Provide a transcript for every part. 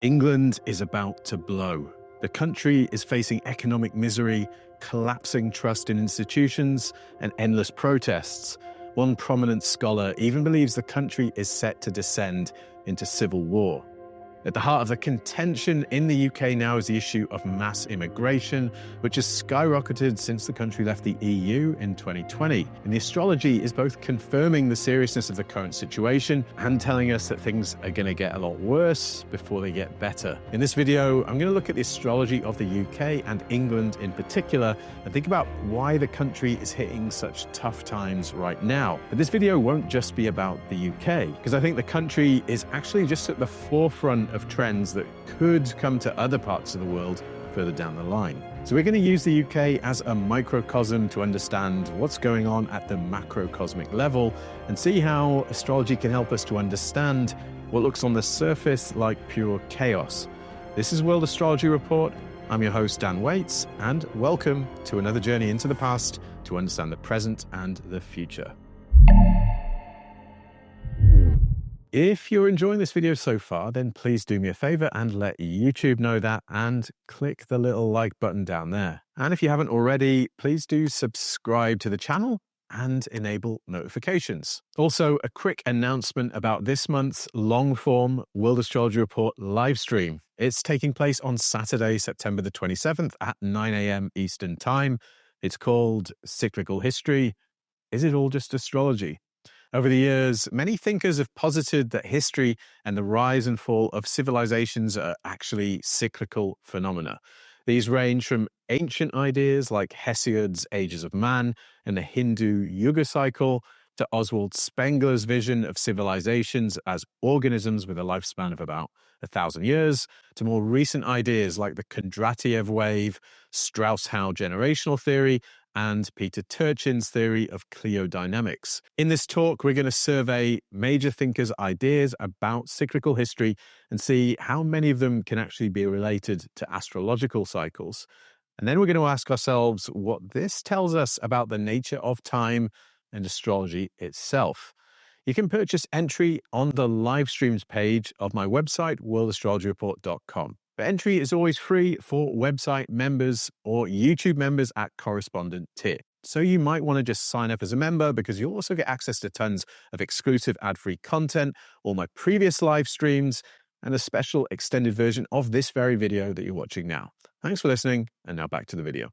England is about to blow. The country is facing economic misery, collapsing trust in institutions, and endless protests. One prominent scholar even believes the country is set to descend into civil war. At the heart of the contention in the UK now is the issue of mass immigration, which has skyrocketed since the country left the EU in 2020. And the astrology is both confirming the seriousness of the current situation and telling us that things are going to get a lot worse before they get better. In this video, I'm going to look at the astrology of the UK and England in particular and think about why the country is hitting such tough times right now. But this video won't just be about the UK, because I think the country is actually just at the forefront of trends that could come to other parts of the world further down the line. So we're going to use the UK as a microcosm to understand what's going on at the macrocosmic level and see how astrology can help us to understand what looks on the surface like pure chaos. This is World Astrology Report. I'm your host, Dan Waits, and welcome to another journey into the past to understand the present and the future. If you're enjoying this video so far, then please do me a favor and let YouTube know that and click the little like button down there. And if you haven't already, please do subscribe to the channel and enable notifications. Also, a quick announcement about this month's long-form World Astrology Report live stream. It's taking place on Saturday, September the 27th at 9 a.m. Eastern Time. It's called Cyclical History. Is it all just astrology? Over the years, many thinkers have posited that history and the rise and fall of civilizations are actually cyclical phenomena. These range from ancient ideas like Hesiod's Ages of Man and the Hindu Yuga cycle to Oswald Spengler's vision of civilizations as organisms with a lifespan of about 1,000 years, to more recent ideas like the Kondratiev wave, Strauss-Howe generational theory, and Peter Turchin's theory of cliodynamics. In this talk, we're going to survey major thinkers' ideas about cyclical history and see how many of them can actually be related to astrological cycles. And then we're going to ask ourselves what this tells us about the nature of time and astrology itself. You can purchase entry on the live streams page of my website, worldastrologyreport.com. But entry is always free for website members or YouTube members at correspondent tier. So you might want to just sign up as a member because you'll also get access to tons of exclusive ad-free content, all my previous live streams, and a special extended version of this very video that you're watching now. Thanks for listening, and now back to the video.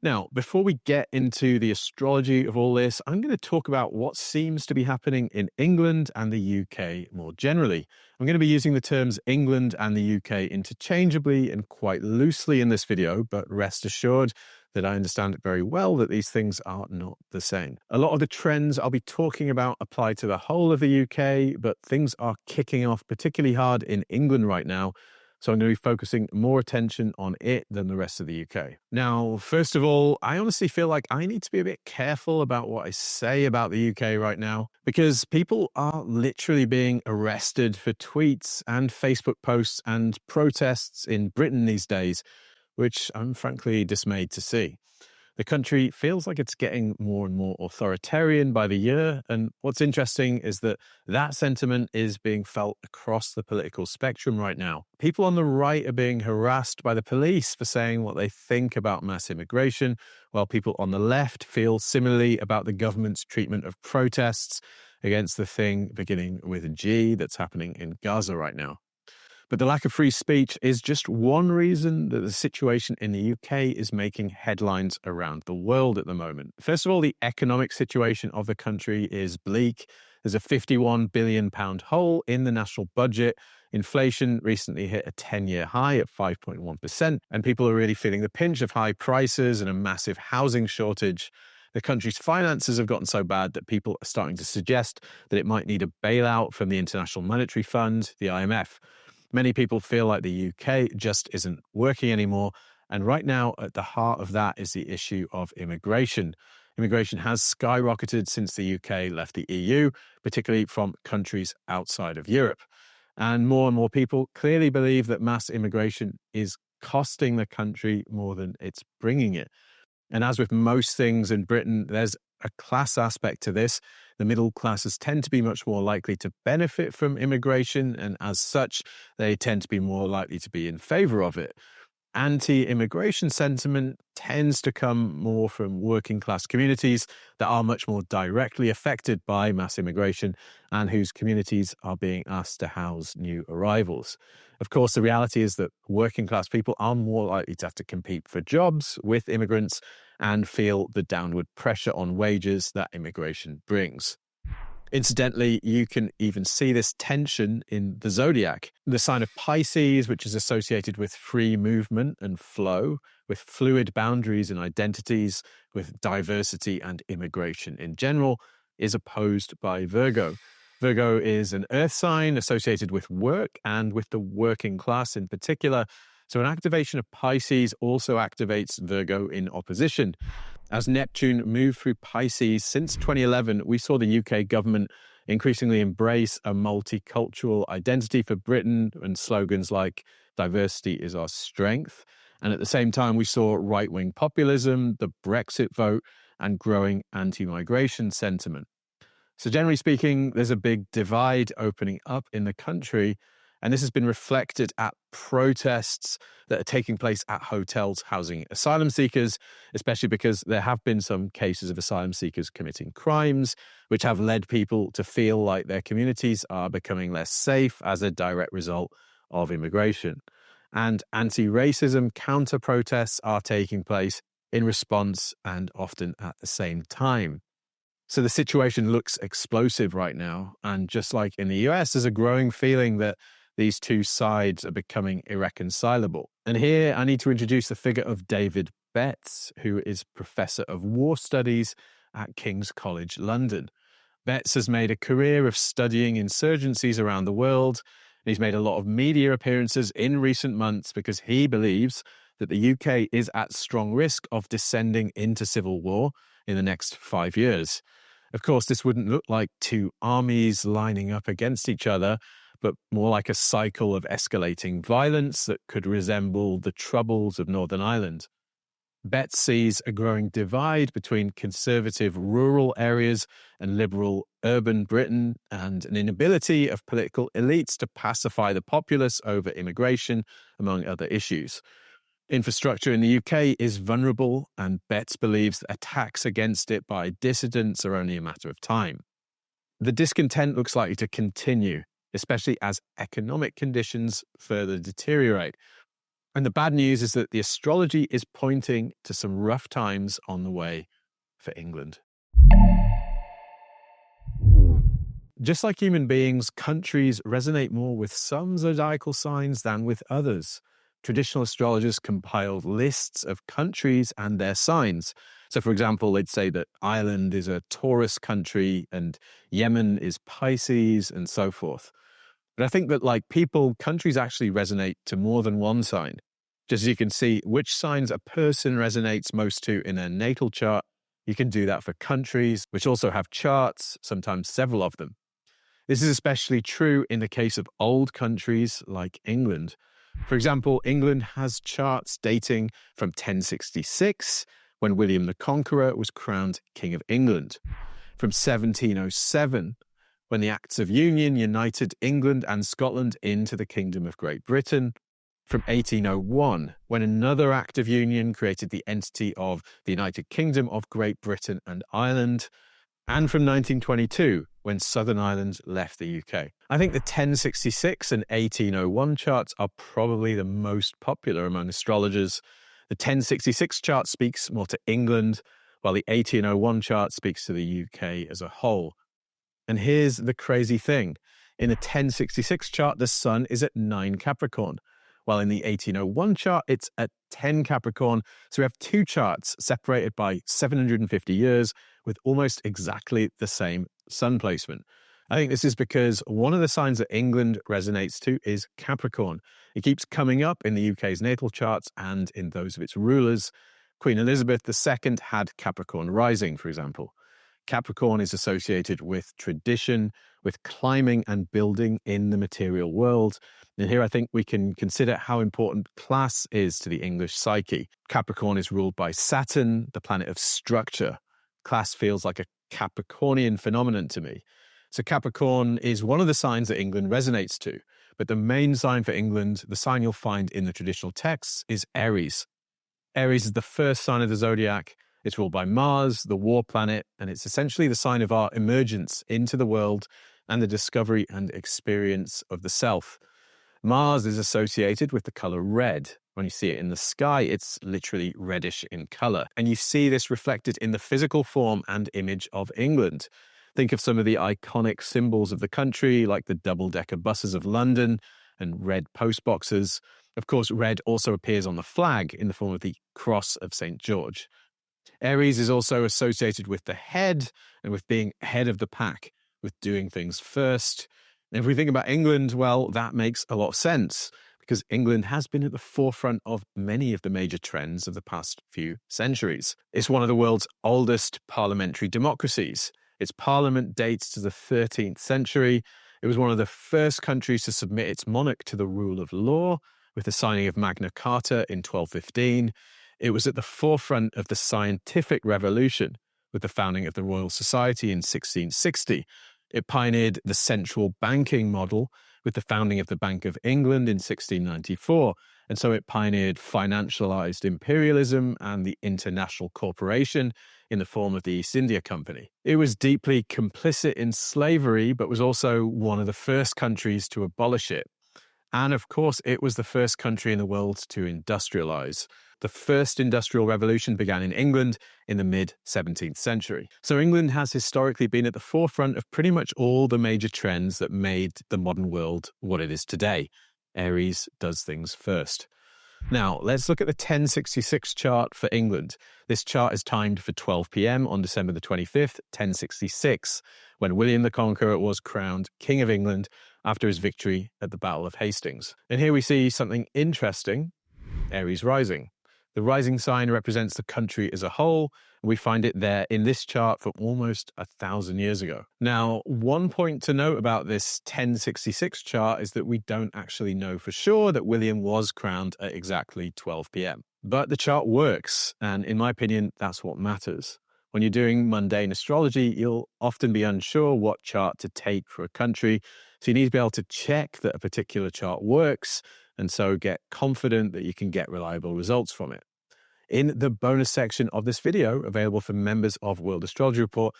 Now, before we get into the astrology of all this, I'm going to talk about what seems to be happening in England and the UK more generally. I'm going to be using the terms England and the UK interchangeably and quite loosely in this video, but rest assured that I understand very well that these things are not the same. A lot of the trends I'll be talking about apply to the whole of the UK, but things are kicking off particularly hard in England right now. So I'm going to be focusing more attention on it than the rest of the UK. Now, first of all, I honestly feel like I need to be a bit careful about what I say about the UK right now, because people are literally being arrested for tweets and Facebook posts and protests in Britain these days, which I'm frankly dismayed to see. The country feels like it's getting more and more authoritarian by the year, and what's interesting is that that sentiment is being felt across the political spectrum right now. People on the right are being harassed by the police for saying what they think about mass immigration, while people on the left feel similarly about the government's treatment of protests against the thing beginning with a G that's happening in Gaza right now. But the lack of free speech is just one reason that the situation in the UK is making headlines around the world at the moment. First of all, the economic situation of the country is bleak. There's a £51 billion hole in the national budget. Inflation recently hit a 10-year high at 5.1%, and people are really feeling the pinch of high prices and a massive housing shortage. The country's finances have gotten so bad that people are starting to suggest that it might need a bailout from the International Monetary Fund, the IMF. Many people feel like the UK just isn't working anymore. And right now, at the heart of that is the issue of immigration. Immigration has skyrocketed since the UK left the EU, particularly from countries outside of Europe. And more people clearly believe that mass immigration is costing the country more than it's bringing it. And as with most things in Britain, there's a class aspect to this. The middle classes tend to be much more likely to benefit from immigration, and as such, they tend to be more likely to be in favor of it. Anti-immigration sentiment tends to come more from working class communities that are much more directly affected by mass immigration and whose communities are being asked to house new arrivals. Of course, the reality is that working class people are more likely to have to compete for jobs with immigrants and feel the downward pressure on wages that immigration brings. Incidentally, you can even see this tension in the zodiac. The sign of Pisces, which is associated with free movement and flow, with fluid boundaries and identities, with diversity and immigration in general, is opposed by Virgo. Virgo is an earth sign associated with work and with the working class in particular. So an activation of Pisces also activates Virgo in opposition. As Neptune moved through Pisces since 2011, we saw the UK government increasingly embrace a multicultural identity for Britain and slogans like diversity is our strength. And at the same time, we saw right-wing populism, the Brexit vote, and growing anti-migration sentiment. So generally speaking, there's a big divide opening up in the country, and this has been reflected at protests that are taking place at hotels housing asylum seekers, especially because there have been some cases of asylum seekers committing crimes, which have led people to feel like their communities are becoming less safe as a direct result of immigration. And anti-racism counter-protests are taking place in response and often at the same time. So the situation looks explosive right now. And just like in the US, there's a growing feeling that these two sides are becoming irreconcilable. And here I need to introduce the figure of David Betts, who is Professor of War Studies at King's College London. Betts has made a career of studying insurgencies around the world. He's made a lot of media appearances in recent months because he believes that the UK is at strong risk of descending into civil war in the next 5 years. Of course, this wouldn't look like two armies lining up against each other, but more like a cycle of escalating violence that could resemble the Troubles of Northern Ireland. Betts sees a growing divide between conservative rural areas and liberal urban Britain, and an inability of political elites to pacify the populace over immigration, among other issues. Infrastructure in the UK is vulnerable, and Betts believes that attacks against it by dissidents are only a matter of time. The discontent looks likely to continue, especially as economic conditions further deteriorate. And the bad news is that the astrology is pointing to some rough times on the way for England. Just like human beings, countries resonate more with some zodiacal signs than with others. Traditional astrologers compiled lists of countries and their signs. So, for example, they'd say that Ireland is a Taurus country and Yemen is Pisces and so forth. But I think that, like people, countries actually resonate to more than one sign. Just as you can see which signs a person resonates most to in their natal chart, you can do that for countries, which also have charts, sometimes several of them. This is especially true in the case of old countries like England. For example, England has charts dating from 1066, when William the Conqueror was crowned King of England, from 1707, when the Acts of Union united England and Scotland into the Kingdom of Great Britain, from 1801, when another Act of Union created the entity of the United Kingdom of Great Britain and Ireland, and from 1922, when Southern Ireland left the UK. I think the 1066 and 1801 charts are probably the most popular among astrologers. The 1066 chart speaks more to England, while the 1801 chart speaks to the UK as a whole. And here's the crazy thing. In the 1066 chart, the sun is at 9 Capricorn, while in the 1801 chart, it's at 10 Capricorn. So we have two charts separated by 750 years with almost exactly the same sun placement. I think this is because one of the signs that England resonates to is Capricorn. It keeps coming up in the UK's natal charts and in those of its rulers. Queen Elizabeth II had Capricorn rising, for example. Capricorn is associated with tradition, with climbing and building in the material world. And here I think we can consider how important class is to the English psyche. Capricorn is ruled by Saturn, the planet of structure. Class feels like a Capricornian phenomenon to me. So Capricorn is one of the signs that England resonates to, but the main sign for England, the sign you'll find in the traditional texts, is Aries. Aries is the first sign of the zodiac. It's ruled by Mars, the war planet, and it's essentially the sign of our emergence into the world and the discovery and experience of the self. Mars is associated with the color red. When you see it in the sky, it's literally reddish in color. And you see this reflected in the physical form and image of England. Think of some of the iconic symbols of the country, like the double-decker buses of London and red postboxes. Of course, red also appears on the flag in the form of the Cross of St. George. Aries is also associated with the head and with being ahead of the pack, with doing things first. And if we think about England, well, that makes a lot of sense because England has been at the forefront of many of the major trends of the past few centuries. It's one of the world's oldest parliamentary democracies. Its parliament dates to the 13th century. It was one of the first countries to submit its monarch to the rule of law with the signing of Magna Carta in 1215. It was at the forefront of the scientific revolution with the founding of the Royal Society in 1660. It pioneered the central banking model with the founding of the Bank of England in 1694. And so it pioneered financialized imperialism and the international corporation in the form of the East India Company. It was deeply complicit in slavery, but was also one of the first countries to abolish it. And of course, it was the first country in the world to industrialize. The first industrial revolution began in England in the mid-17th century. So England has historically been at the forefront of pretty much all the major trends that made the modern world what it is today. Aries does things first. Now, let's look at the 1066 chart for England. This chart is timed for 12 p.m. on December the 25th, 1066, when William the Conqueror was crowned King of England after his victory at the Battle of Hastings. And here we see something interesting, Aries rising. The rising sign represents the country as a whole, and we find it there in this chart from almost 1,000 years ago. Now, one point to note about this 1066 chart is that we don't actually know for sure that William was crowned at exactly 12 p.m. But the chart works, and in my opinion, that's what matters. When you're doing mundane astrology, you'll often be unsure what chart to take for a country, so you need to be able to check that a particular chart works, and so get confident that you can get reliable results from it. In the bonus section of this video, available for members of World Astrology Report,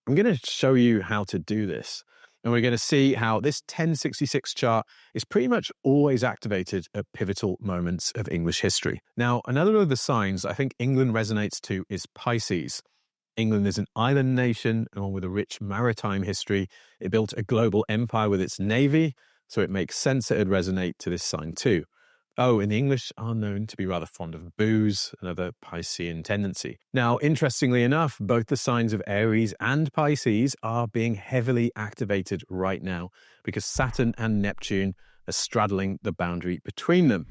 I'm going to show you how to do this. And we're going to see how this 1066 chart is pretty much always activated at pivotal moments of English history. Now, another of the signs I think England resonates to is Pisces. England is an island nation and one with a rich maritime history. It built a global empire with its navy, so it makes sense that it would resonate to this sign too. Oh, and the English are known to be rather fond of booze, another Piscean tendency. Now, interestingly enough, both the signs of Aries and Pisces are being heavily activated right now because Saturn and Neptune are straddling the boundary between them.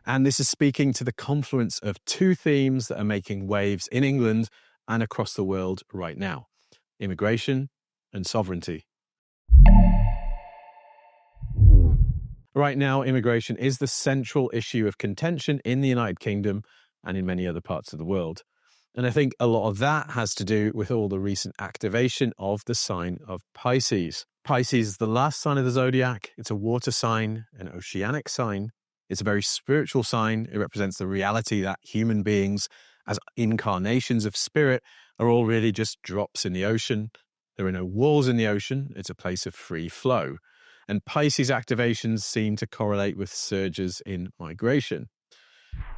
And this is speaking to the confluence of two themes that are making waves in England and across the world right now: immigration and sovereignty. Right now, immigration is the central issue of contention in the United Kingdom and in many other parts of the world. And I think a lot of that has to do with all the recent activation of the sign of Pisces. Pisces is the last sign of the zodiac. It's a water sign, an oceanic sign. It's a very spiritual sign. It represents the reality that human beings, as incarnations of spirit, are all really just drops in the ocean. There are no walls in the ocean. It's a place of free flow. And Pisces activations seem to correlate with surges in migration.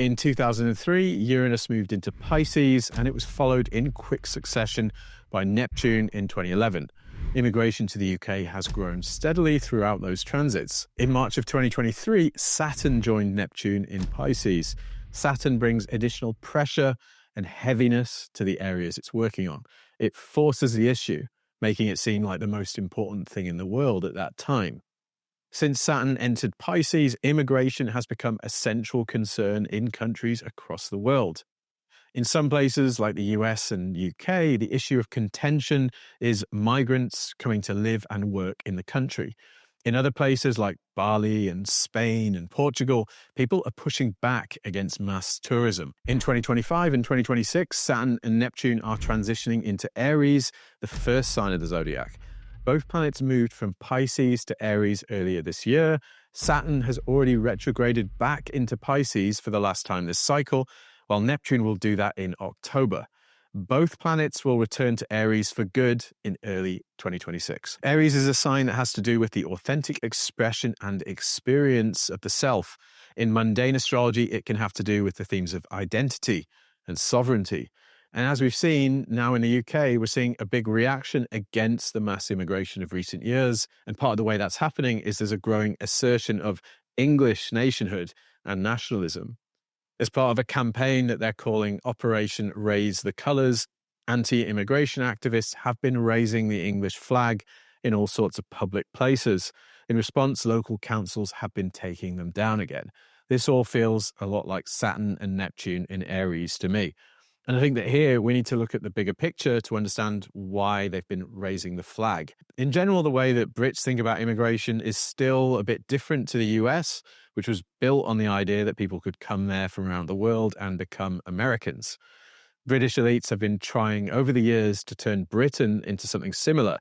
In 2003, Uranus moved into Pisces, and it was followed in quick succession by Neptune in 2011. Immigration to the UK has grown steadily throughout those transits. In March of 2023, Saturn joined Neptune in Pisces. Saturn brings additional pressure and heaviness to the areas it's working on. It forces the issue, making it seem like the most important thing in the world at that time. Since Saturn entered Pisces, immigration has become a central concern in countries across the world. In some places like the US and UK, the issue of contention is migrants coming to live and work in the country. In other places like Bali and Spain and Portugal, people are pushing back against mass tourism. In 2025 and 2026, Saturn and Neptune are transitioning into Aries, the first sign of the zodiac. Both planets moved from Pisces to Aries earlier this year. Saturn has already retrograded back into Pisces for the last time this cycle, while Neptune will do that in October. Both planets will return to Aries for good in early 2026. Aries is a sign that has to do with the authentic expression and experience of the self. In mundane astrology, it can have to do with the themes of identity and sovereignty. And as we've seen now in the UK, we're seeing a big reaction against the mass immigration of recent years. And part of the way that's happening is there's a growing assertion of English nationhood and nationalism. As part of a campaign that they're calling Operation Raise the Colours, anti-immigration activists have been raising the English flag in all sorts of public places. In response, local councils have been taking them down again. This all feels a lot like Saturn and Neptune in Aries to me. And I think that here we need to look at the bigger picture to understand why they've been raising the flag. In general, the way that Brits think about immigration is still a bit different to the US, which was built on the idea that people could come there from around the world and become Americans. British elites have been trying over the years to turn Britain into something similar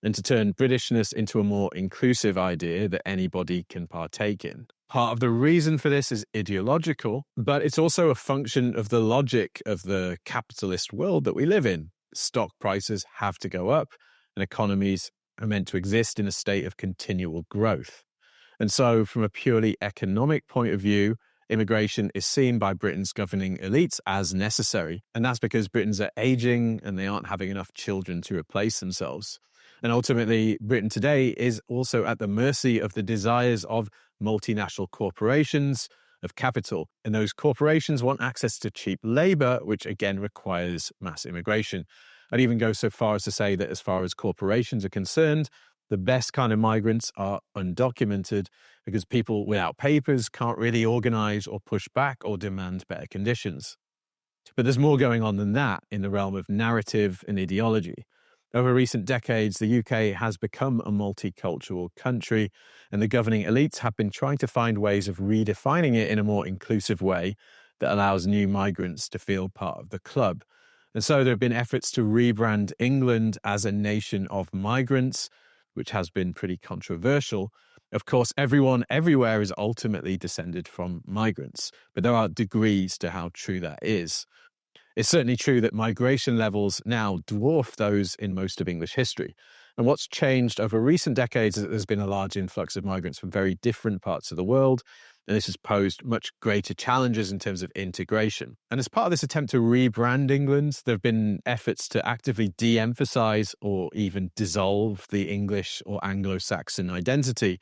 and to turn Britishness into a more inclusive idea that anybody can partake in. Part of the reason for this is ideological, but it's also a function of the logic of the capitalist world that we live in. Stock prices have to go up, and economies are meant to exist in a state of continual growth. And so, from a purely economic point of view, immigration is seen by Britain's governing elites as necessary. And that's because Britons are aging and they aren't having enough children to replace themselves. And ultimately, Britain today is also at the mercy of the desires of multinational corporations, of capital. And those corporations want access to cheap labor, which again requires mass immigration. I'd even go so far as to say that as far as corporations are concerned, the best kind of migrants are undocumented because people without papers can't really organize or push back or demand better conditions. But there's more going on than that in the realm of narrative and ideology. Over recent decades, the UK has become a multicultural country, and the governing elites have been trying to find ways of redefining it in a more inclusive way that allows new migrants to feel part of the club. And so there have been efforts to rebrand England as a nation of migrants, which has been pretty controversial. Of course, everyone everywhere is ultimately descended from migrants, but there are degrees to how true that is. It's certainly true that migration levels now dwarf those in most of English history. And what's changed over recent decades is that there's been a large influx of migrants from very different parts of the world, and this has posed much greater challenges in terms of integration. And as part of this attempt to rebrand England, there have been efforts to actively de-emphasize or even dissolve the English or Anglo-Saxon identity.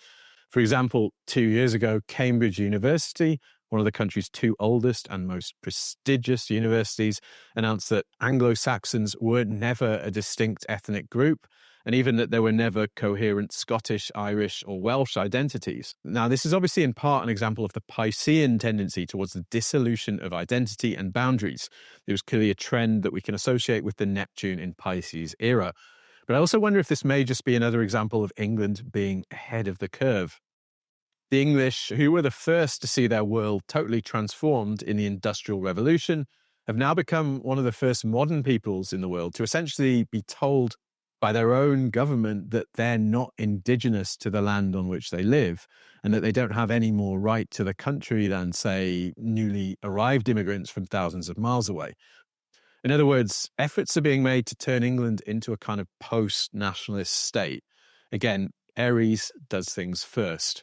For example, 2 years ago, Cambridge University, one of the country's two oldest and most prestigious universities, announced that Anglo-Saxons were never a distinct ethnic group, and even that there were never coherent Scottish, Irish, or Welsh identities. Now, this is obviously in part an example of the Piscean tendency towards the dissolution of identity and boundaries. It was clearly a trend that we can associate with the Neptune in Pisces era. But I also wonder if this may just be another example of England being ahead of the curve. The English, who were the first to see their world totally transformed in the Industrial Revolution, have now become one of the first modern peoples in the world to essentially be told by their own government that they're not indigenous to the land on which they live and that they don't have any more right to the country than, say, newly arrived immigrants from thousands of miles away. In other words, efforts are being made to turn England into a kind of post-nationalist state. Again, Aries does things first.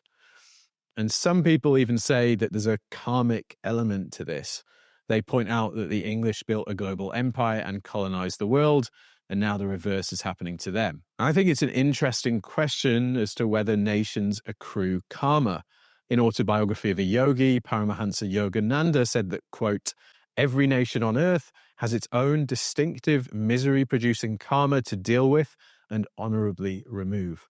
And some people even say that there's a karmic element to this. They point out that the English built a global empire and colonized the world, and now the reverse is happening to them. I think it's an interesting question as to whether nations accrue karma. In Autobiography of a Yogi, Paramahansa Yogananda said that, quote, "Every nation on earth has its own distinctive misery-producing karma to deal with and honorably remove."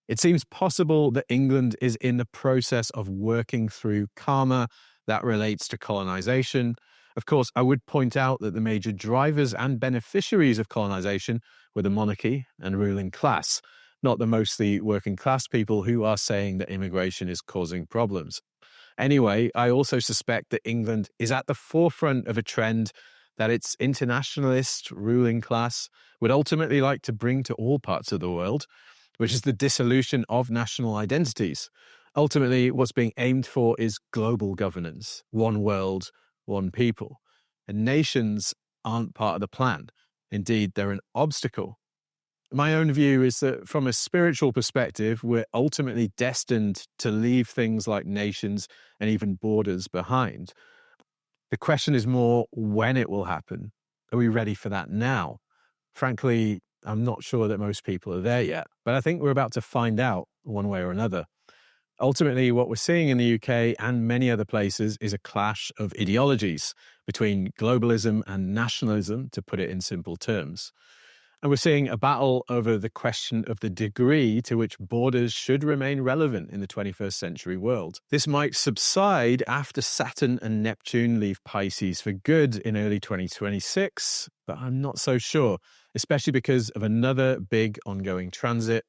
It seems possible that England is in the process of working through karma that relates to colonization. Of course, I would point out that the major drivers and beneficiaries of colonization were the monarchy and ruling class. not the mostly working class people who are saying that immigration is causing problems. Anyway, I also suspect that England is at the forefront of a trend that its internationalist ruling class would ultimately like to bring to all parts of the world, which is the dissolution of national identities. Ultimately, what's being aimed for is global governance, one world, one people. And nations aren't part of the plan. Indeed, they're an obstacle. My own view is that from a spiritual perspective, we're ultimately destined to leave things like nations and even borders behind. The question is more when it will happen. Are we ready for that now? Frankly, I'm not sure that most people are there yet, but I think we're about to find out one way or another. Ultimately, what we're seeing in the UK and many other places is a clash of ideologies between globalism and nationalism, to put it in simple terms. And we're seeing a battle over the question of the degree to which borders should remain relevant in the 21st century world. This might subside after Saturn and Neptune leave Pisces for good in early 2026, but I'm not so sure, especially because of another big ongoing transit,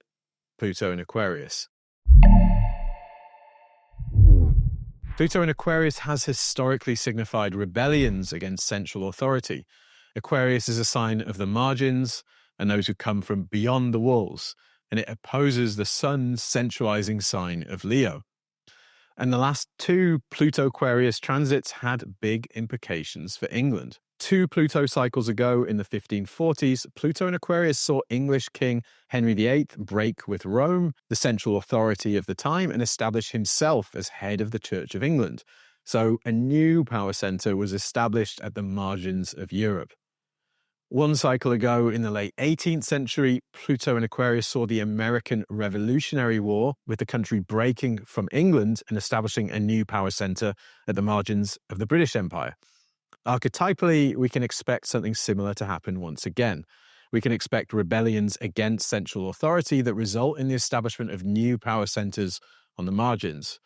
Pluto in Aquarius. Pluto in Aquarius has historically signified rebellions against central authority. Aquarius is a sign of the margins and those who come from beyond the walls, and it opposes the sun's centralizing sign of Leo. And the last two Pluto-Aquarius transits had big implications for England. 2 Pluto cycles ago in the 1540s, Pluto in Aquarius saw English King Henry VIII break with Rome, the central authority of the time, and establish himself as head of the Church of England. So a new power center was established at the margins of Europe. 1 cycle ago in the late 18th century, Pluto in Aquarius saw the American Revolutionary War, with the country breaking from England and establishing a new power center at the margins of the British Empire. Archetypally, we can expect something similar to happen once again. We can expect rebellions against central authority that result in the establishment of new power centers on the margins.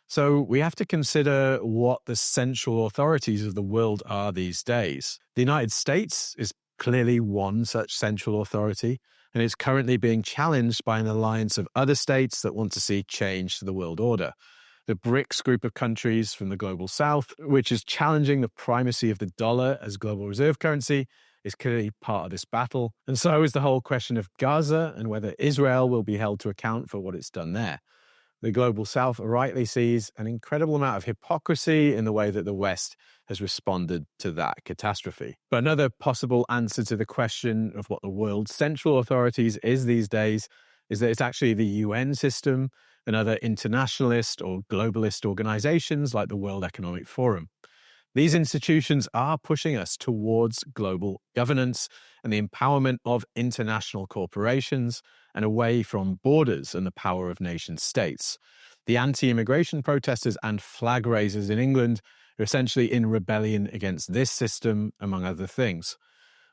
So we have to consider what the central authorities of the world are these days. The United States is clearly one such central authority, and is currently being challenged by an alliance of other states that want to see change to the world order. The BRICS group of countries from the global south, which is challenging the primacy of the dollar as global reserve currency, is clearly part of this battle. And so is the whole question of Gaza and whether Israel will be held to account for what it's done there. The global south rightly sees an incredible amount of hypocrisy in the way that the West has responded to that catastrophe. But another possible answer to the question of what the world's central authorities is these days is that it's actually the UN system and other internationalist or globalist organizations like the World Economic Forum. These institutions are pushing us towards global governance and the empowerment of international corporations and away from borders and the power of nation states. The anti-immigration protesters and flag raisers in England are essentially in rebellion against this system, among other things.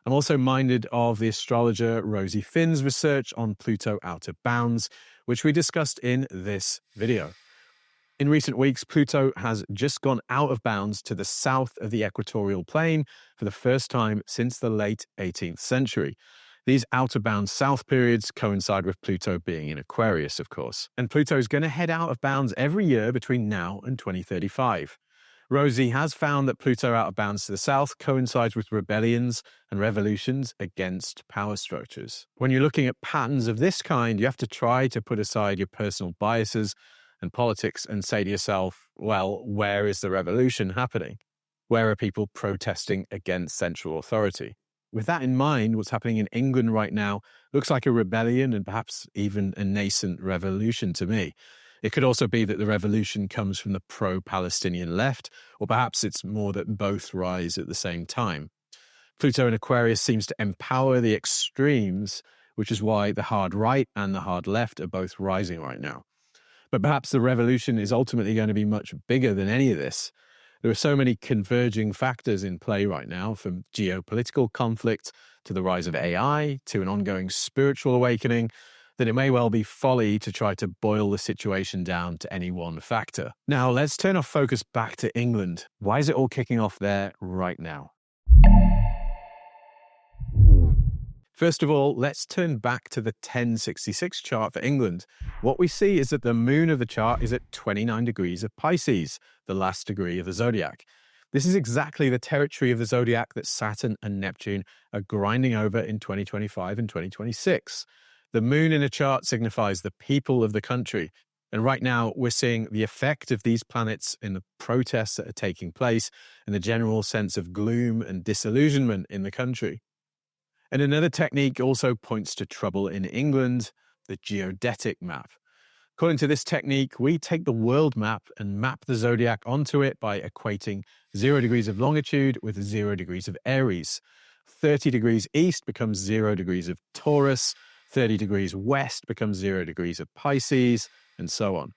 I'm also minded of the astrologer Rosie Finn's research on Pluto outer bounds, which we discussed in this video. In recent weeks, Pluto has just gone out of bounds to the south of the equatorial plane for the first time since the late 18th century. These outer bounds south periods coincide with Pluto being in Aquarius, of course. And Pluto is going to head out of bounds every year between now and 2035. Rosie has found that Pluto out of bounds to the south coincides with rebellions and revolutions against power structures. When you're looking at patterns of this kind, you have to try to put aside your personal biases and politics and say to yourself, well, where is the revolution happening? Where are people protesting against central authority? With that in mind, what's happening in England right now looks like a rebellion and perhaps even a nascent revolution to me. It could also be that the revolution comes from the pro-Palestinian left, or perhaps it's more that both rise at the same time. Pluto in Aquarius seems to empower the extremes, which is why the hard right and the hard left are both rising right now. But perhaps the revolution is ultimately going to be much bigger than any of this. There are so many converging factors in play right now, from geopolitical conflict to the rise of AI to an ongoing spiritual awakening, that it may well be folly to try to boil the situation down to any one factor. Now, let's turn our focus back to England. Why is it all kicking off there right now? First of all, let's turn back to the 1066 chart for England. What we see is that the moon of the chart is at 29 degrees of Pisces, the last degree of the zodiac. This is exactly the territory of the zodiac that Saturn and Neptune are grinding over in 2025 and 2026. The moon in a chart signifies the people of the country. And right now, we're seeing the effect of these planets in the protests that are taking place and the general sense of gloom and disillusionment in the country. And another technique also points to trouble in England, the geodetic map. According to this technique, we take the world map and map the zodiac onto it by equating 0 degrees of longitude with 0 degrees of Aries. 30 degrees east becomes 0 degrees of Taurus, 30 degrees west becomes 0 degrees of Pisces, and so on.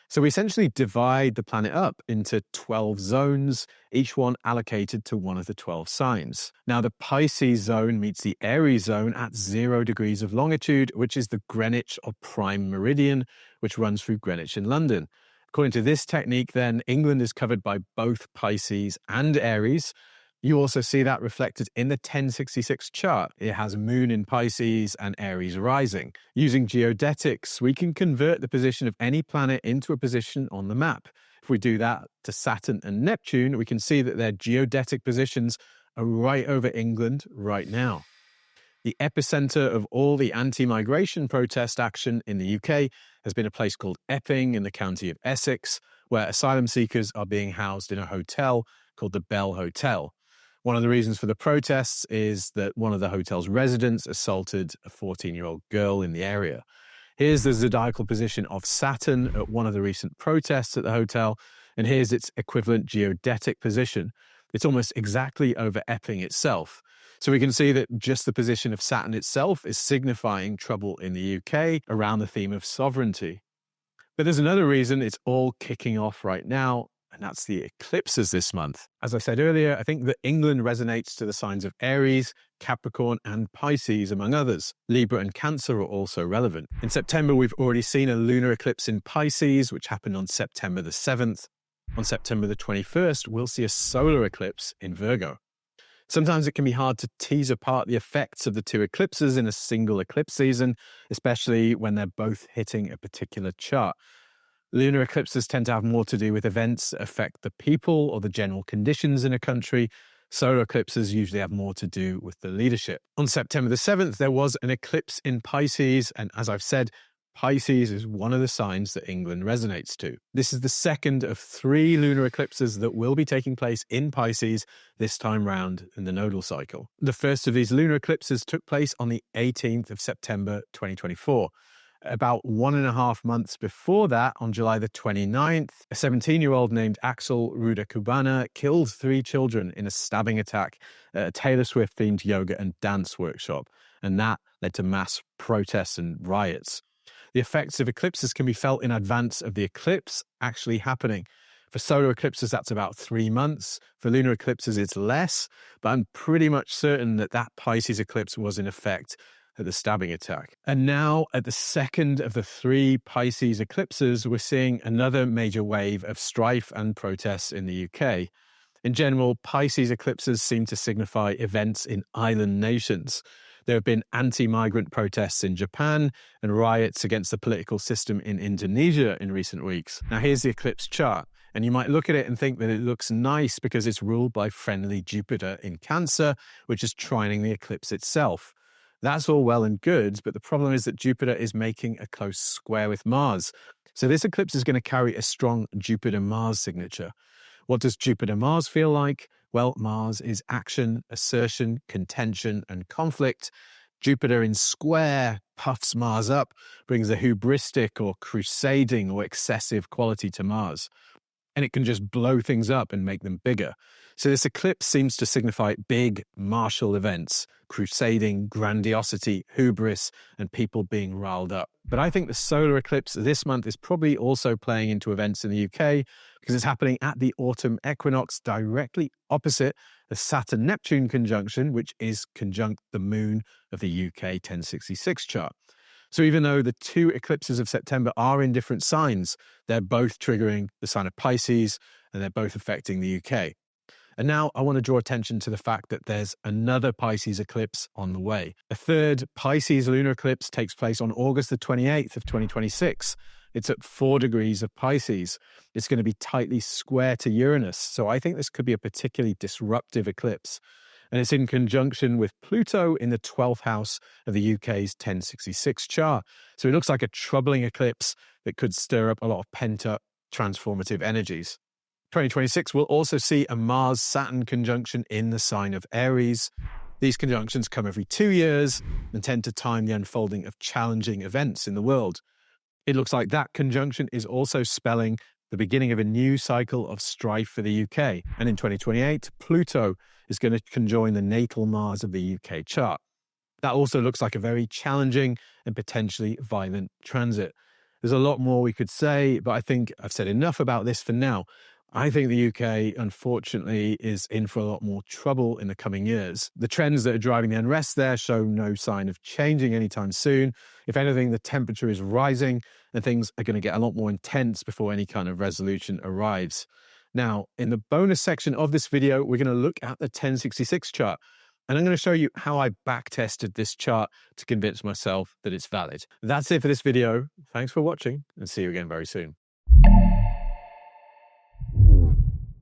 So we essentially divide the planet up into 12 zones, each one allocated to one of the 12 signs. Now, the Pisces zone meets the Aries zone at 0 degrees of longitude, which is the Greenwich or prime meridian, which runs through Greenwich in London. According to this technique, then, England is covered by both Pisces and Aries. You also see that reflected in the 1066 chart. It has moon in Pisces and Aries rising. Using geodetics, we can convert the position of any planet into a position on the map. If we do that to Saturn and Neptune, we can see that their geodetic positions are right over England right now. The epicenter of all the anti-migration protest action in the UK has been a place called Epping in the county of Essex, where asylum seekers are being housed in a hotel called the Bell Hotel. One of the reasons for the protests is that one of the hotel's residents assaulted a 14-year-old girl in the area. Here's the zodiacal position of Saturn at one of the recent protests at the hotel, and here's its equivalent geodetic position. It's almost exactly over Epping itself. So we can see that just the position of Saturn itself is signifying trouble in the UK around the theme of sovereignty. But there's another reason it's all kicking off right now, and that's the eclipses this month. As I said earlier, I think that England resonates to the signs of Aries, Capricorn, and Pisces, among others. Libra and Cancer are also relevant. In September, we've already seen a lunar eclipse in Pisces, which happened on September the 7th. On September the 21st, we'll see a solar eclipse in Virgo. Sometimes it can be hard to tease apart the effects of the two eclipses in a single eclipse season, especially when they're both hitting a particular chart. Lunar eclipses tend to have more to do with events that affect the people or the general conditions in a country. Solar eclipses usually have more to do with the leadership. On September the 7th, there was an eclipse in Pisces, and as I've said, Pisces is one of the signs that England resonates to. This is the second of 3 lunar eclipses that will be taking place in Pisces this time round in the nodal cycle. The first of these lunar eclipses took place on the 18th of September 2024. About 1.5 months before that, on July the 29th, a 17-year-old named Axel Ruda-Kubana killed 3 children in a stabbing attack at a Taylor Swift-themed yoga and dance workshop, and that led to mass protests and riots. The effects of eclipses can be felt in advance of the eclipse actually happening. For solar eclipses, that's about 3 months. For lunar eclipses, it's less, but I'm pretty much certain that that Pisces eclipse was in effect at the stabbing attack. And now, at the second of the 3 Pisces eclipses, we're seeing another major wave of strife and protests in the UK. In general, Pisces eclipses seem to signify events in island nations. There have been anti-migrant protests in Japan and riots against the political system in Indonesia in recent weeks. Now, here's the eclipse chart. And you might look at it and think that it looks nice because it's ruled by friendly Jupiter in Cancer, which is trining the eclipse itself. That's all well and good, but the problem is that Jupiter is making a close square with Mars. So this eclipse is going to carry a strong Jupiter-Mars signature. What does Jupiter-Mars feel like? Well, Mars is action, assertion, contention, and conflict. Jupiter in square puffs Mars up, brings a hubristic or crusading or excessive quality to Mars. And it can just blow things up and make them bigger. So this eclipse seems to signify big martial events, crusading, grandiosity, hubris, and people being riled up. But I think the solar eclipse this month is probably also playing into events in the UK because it's happening at the autumn equinox directly opposite the Saturn-Neptune conjunction, which is conjunct the moon of the UK 1066 chart. So even though the 2 eclipses of September are in different signs, they're both triggering the sign of Pisces and they're both affecting the UK. And now I want to draw attention to the fact that there's another Pisces eclipse on the way. A third Pisces lunar eclipse takes place on August the 28th of 2026. It's at 4 degrees of Pisces. It's going to be tightly square to Uranus. So I think this could be a particularly disruptive eclipse. And it's in conjunction with Pluto in the 12th house of the UK's 1066 chart. So it looks like a troubling eclipse that could stir up a lot of pent-up transformative energies. 2026 will also see a Mars-Saturn conjunction in the sign of Aries. These conjunctions come every 2 years and tend to time the unfolding of challenging events in the world. It looks like that conjunction is also spelling the beginning of a new cycle of strife for the UK. And in 2028, Pluto is going to conjoin the natal Mars of the UK chart. That also looks like a very challenging and potentially violent transit. There's a lot more we could say, but I think I've said enough about this for now. I think the UK, unfortunately, is in for a lot more trouble in the coming years. The trends that are driving the unrest there show no sign of changing anytime soon. If anything, the temperature is rising and things are going to get a lot more intense before any kind of resolution arrives. Now, in the bonus section of this video, we're going to look at the 1066 chart. And I'm going to show you how I back-tested this chart to convince myself that it's valid. That's it for this video. Thanks for watching and see you again very soon.